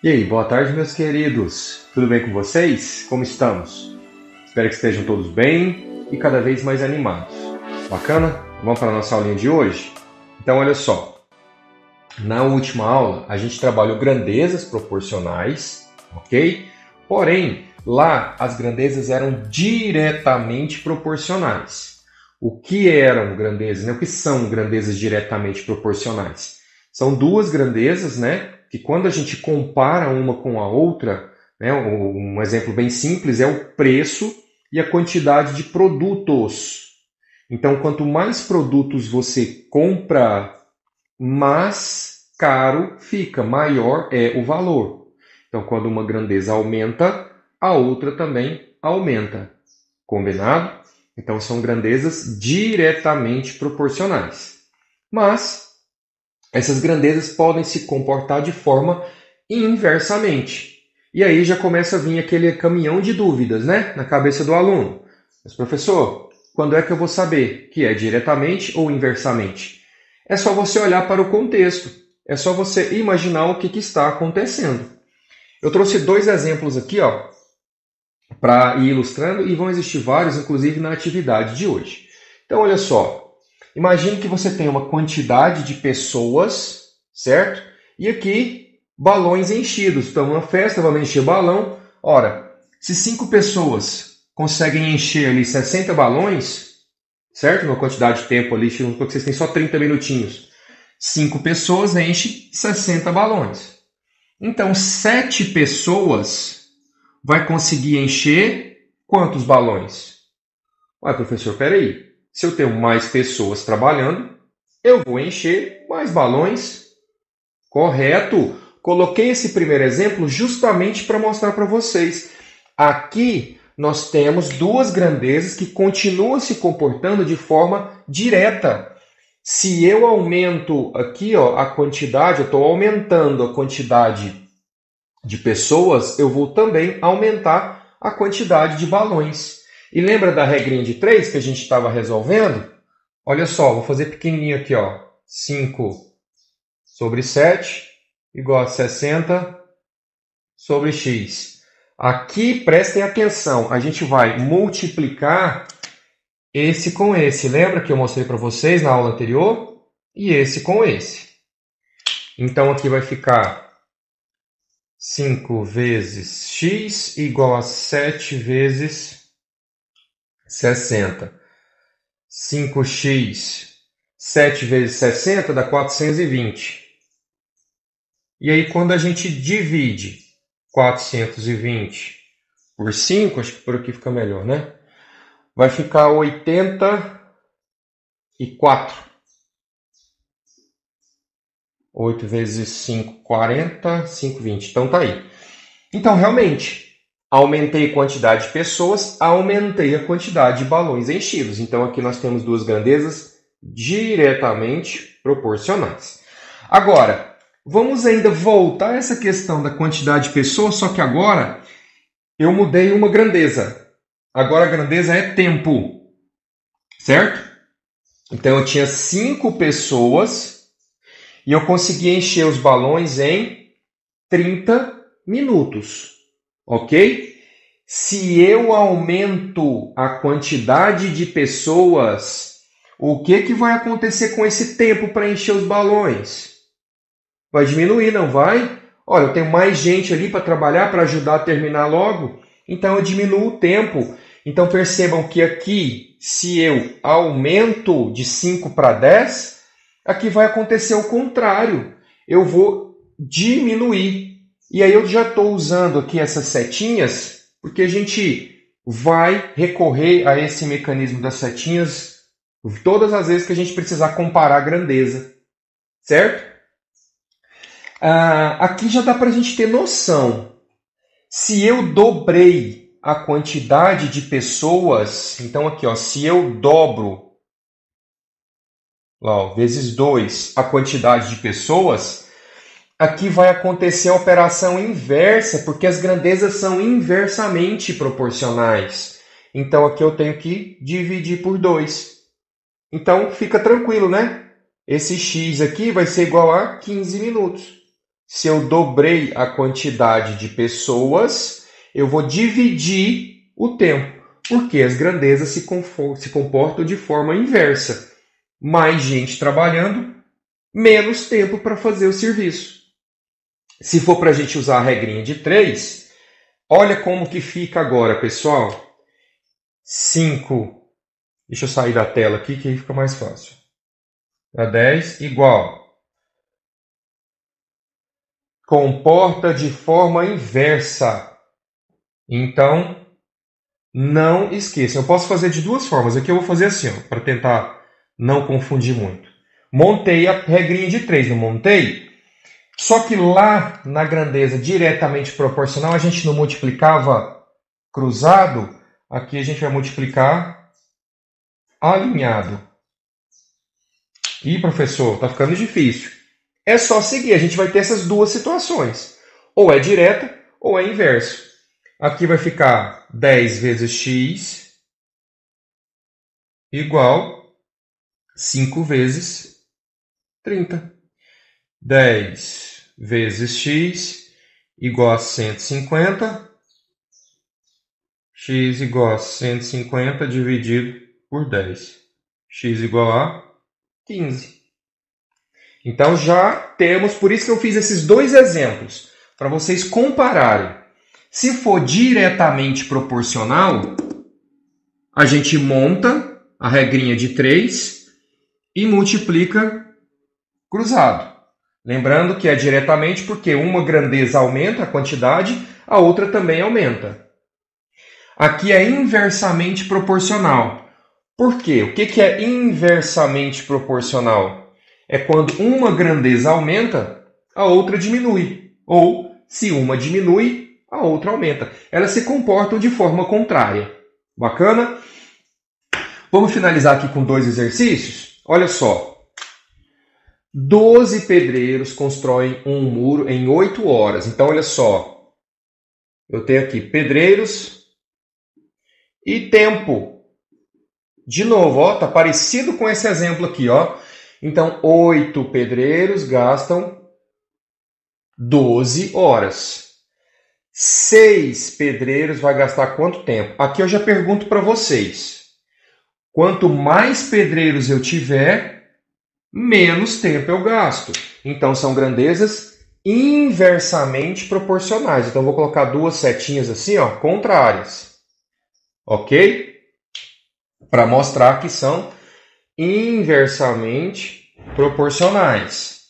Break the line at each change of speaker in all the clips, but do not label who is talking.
E aí, boa tarde, meus queridos. Tudo bem com vocês? Como estamos? Espero que estejam todos bem e cada vez mais animados. Bacana? Vamos para a nossa aulinha de hoje? Então, olha só. Na última aula, a gente trabalhou grandezas proporcionais, ok? Porém, lá as grandezas eram diretamente proporcionais. O que eram grandezas, né? O que são grandezas diretamente proporcionais? São duas grandezas, né? Que quando a gente compara uma com a outra, né, um exemplo bem simples é o preço e a quantidade de produtos. Então, quanto mais produtos você compra, mais caro fica, maior é o valor. Então, quando uma grandeza aumenta, a outra também aumenta. Combinado? Então, são grandezas diretamente proporcionais. Mas essas grandezas podem se comportar de forma inversamente. E aí já começa a vir aquele caminhão de dúvidas, né, na cabeça do aluno. Mas, professor, quando é que eu vou saber que é diretamente ou inversamente? É só você olhar para o contexto. É só você imaginar o que está acontecendo. Eu trouxe dois exemplos aqui, para ir ilustrando, e vão existir vários, inclusive, na atividade de hoje. Então, olha só. Imagine que você tem uma quantidade de pessoas, certo? E aqui, balões enchidos. Então, uma festa, vamos encher balão. Ora, se 5 pessoas conseguem encher ali 60 balões, certo? Uma quantidade de tempo ali, porque vocês têm só 30 minutinhos. 5 pessoas enchem 60 balões. Então, 7 pessoas vai conseguir encher quantos balões? Ué, professor, peraí. Se eu tenho mais pessoas trabalhando, eu vou encher mais balões. Correto? Coloquei esse primeiro exemplo justamente para mostrar para vocês. Aqui nós temos duas grandezas que continuam se comportando de forma direta. Se eu aumento aqui a quantidade, eu estou aumentando a quantidade de pessoas, eu vou também aumentar a quantidade de balões. E lembra da regrinha de 3 que a gente estava resolvendo? Olha só, vou fazer pequenininho aqui, 5 sobre 7 igual a 60 sobre x. Aqui, prestem atenção, a gente vai multiplicar esse com esse. Lembra que eu mostrei para vocês na aula anterior? E esse com esse. Então, aqui vai ficar 5 vezes x igual a 7 vezes 60. 5x, 7 vezes 60 dá 420. E aí, quando a gente divide 420 por 5, acho que por aqui fica melhor, né? Vai ficar 84. 8 vezes 5, 40. 5, 20. Então, tá aí. Então, realmente, aumentei a quantidade de pessoas, aumentei a quantidade de balões enchidos. Então, aqui nós temos duas grandezas diretamente proporcionais. Agora, vamos ainda voltar a essa questão da quantidade de pessoas, só que agora eu mudei uma grandeza. Agora a grandeza é tempo, certo? Então, eu tinha 5 pessoas e eu consegui encher os balões em 30 minutos. Ok? Se eu aumento a quantidade de pessoas, o que vai acontecer com esse tempo para encher os balões? Vai diminuir, não vai? Olha, eu tenho mais gente ali para trabalhar, para ajudar a terminar logo, então eu diminuo o tempo. Então percebam que aqui, se eu aumento de 5 para 10, aqui vai acontecer o contrário. Eu vou diminuir. E aí eu já estou usando aqui essas setinhas, porque a gente vai recorrer a esse mecanismo das setinhas todas as vezes que a gente precisar comparar a grandeza, certo? Aqui já dá para a gente ter noção. Se eu dobrei a quantidade de pessoas, então aqui, se eu dobro, vezes 2 a quantidade de pessoas, aqui vai acontecer a operação inversa, porque as grandezas são inversamente proporcionais. Então, aqui eu tenho que dividir por 2. Então, fica tranquilo, né? Esse x aqui vai ser igual a 15 minutos. Se eu dobrei a quantidade de pessoas, eu vou dividir o tempo, porque as grandezas se comportam de forma inversa. Mais gente trabalhando, menos tempo para fazer o serviço. Se for para a gente usar a regrinha de 3, olha como que fica agora, pessoal. 5, deixa eu sair da tela aqui que aí fica mais fácil. A 10 igual. Comporta de forma inversa. Então, não esqueçam. Eu posso fazer de duas formas. Aqui eu vou fazer assim, para tentar não confundir muito. Montei a regrinha de 3, não montei? Só que lá na grandeza diretamente proporcional, a gente não multiplicava cruzado. Aqui a gente vai multiplicar alinhado. Ih, professor, está ficando difícil. É só seguir, a gente vai ter essas duas situações. Ou é direta, ou é inverso. Aqui vai ficar 10 vezes x igual 5 vezes 30. 10 vezes x igual a 150. X igual a 150 dividido por 10. X igual a 15. Então já temos, por isso que eu fiz esses dois exemplos, para vocês compararem. Se for diretamente proporcional, a gente monta a regrinha de 3 e multiplica cruzado. Lembrando que é diretamente porque uma grandeza aumenta a quantidade, a outra também aumenta. Aqui é inversamente proporcional. Por quê? O que é inversamente proporcional? É quando uma grandeza aumenta, a outra diminui. Ou, se uma diminui, a outra aumenta. Elas se comportam de forma contrária. Bacana? Vamos finalizar aqui com 2 exercícios? Olha só. 12 pedreiros constroem um muro em 8 horas. Então, olha só. Eu tenho aqui pedreiros e tempo. De novo, ó, tá parecido com esse exemplo aqui, ó. Então, 8 pedreiros gastam 12 horas. 6 pedreiros vai gastar quanto tempo? Aqui eu já pergunto para vocês. Quanto mais pedreiros eu tiver, menos tempo eu gasto. Então, são grandezas inversamente proporcionais. Então, eu vou colocar duas setinhas assim, ó, contrárias. Ok? Para mostrar que são inversamente proporcionais.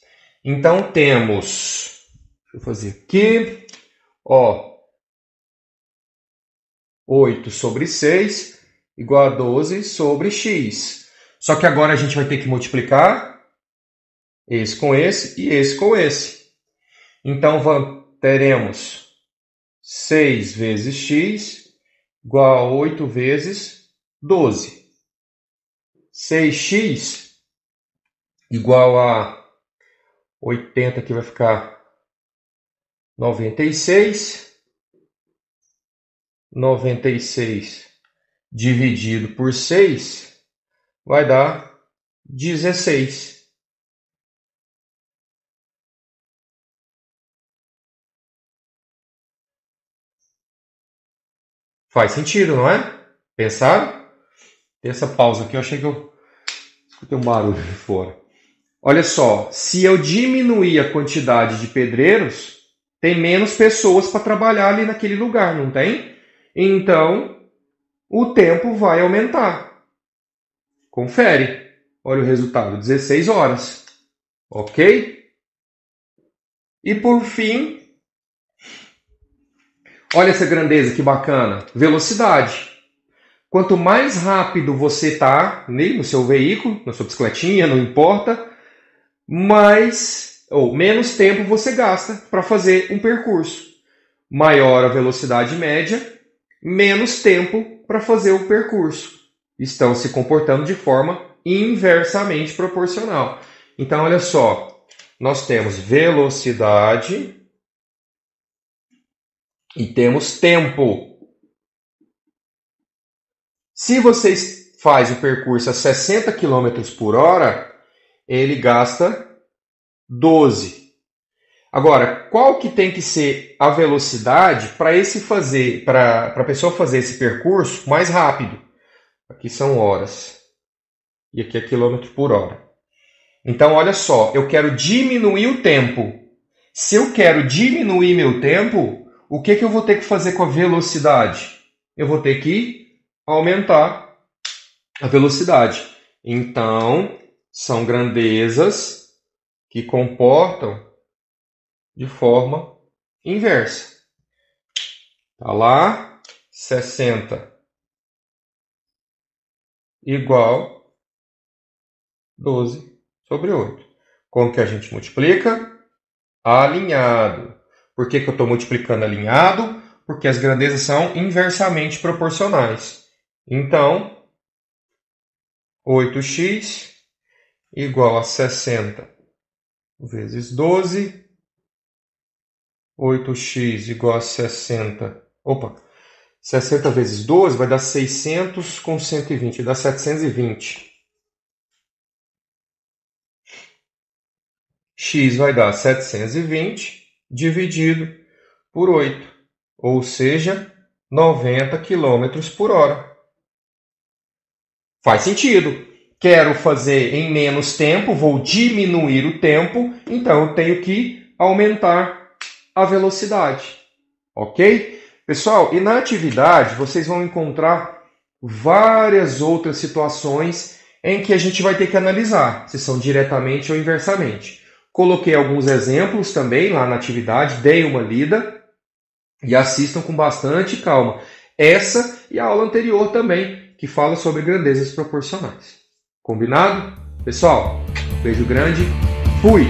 Então, temos... Deixa eu fazer aqui. Ó, 8 sobre 6 igual a 12 sobre x. Só que agora a gente vai ter que multiplicar esse com esse e esse com esse. Então, teremos 6 vezes x igual a 8 vezes 12. 6x igual a 80, aqui vai ficar 96. 96 dividido por 6 vai dar 16. Faz sentido, não é? Pensaram? Tem essa pausa aqui, eu achei que eu escutei um barulho de fora. Olha só, se eu diminuir a quantidade de pedreiros, tem menos pessoas para trabalhar ali naquele lugar, não tem? Então, o tempo vai aumentar. Confere. Olha o resultado, 16 horas. Ok? E por fim, olha essa grandeza que bacana. Velocidade. Quanto mais rápido você está no seu veículo, na sua bicicletinha, não importa, menos tempo você gasta para fazer um percurso. Maior a velocidade média, menos tempo para fazer o percurso. Estão se comportando de forma inversamente proporcional. Então, olha só, nós temos velocidade e temos tempo. Se você faz o percurso a 60 km por hora, ele gasta 12. Agora, qual que tem que ser a velocidade para a pessoa fazer esse percurso mais rápido? Aqui são horas e aqui é quilômetro por hora. Então, olha só, eu quero diminuir o tempo. Se eu quero diminuir meu tempo, o que eu vou ter que fazer com a velocidade? Eu vou ter que aumentar a velocidade. Então, são grandezas que comportam de forma inversa. Tá lá, 60 igual 12 sobre 8. Como que a gente multiplica? Alinhado. Por que eu estou multiplicando alinhado? Porque as grandezas são inversamente proporcionais. Então, 8x igual a 60 vezes 12. 8x igual a 60. 60 vezes 12 vai dar 600 com 120, dá 720. X vai dar 720 dividido por 8, ou seja, 90 km por hora. Faz sentido. Quero fazer em menos tempo, vou diminuir o tempo, então eu tenho que aumentar a velocidade, ok? Pessoal, e na atividade vocês vão encontrar várias outras situações em que a gente vai ter que analisar se são diretamente ou inversamente. Coloquei alguns exemplos também lá na atividade, dei uma lida e assistam com bastante calma. Essa e a aula anterior também, que fala sobre grandezas proporcionais. Combinado? Pessoal, beijo grande, fui!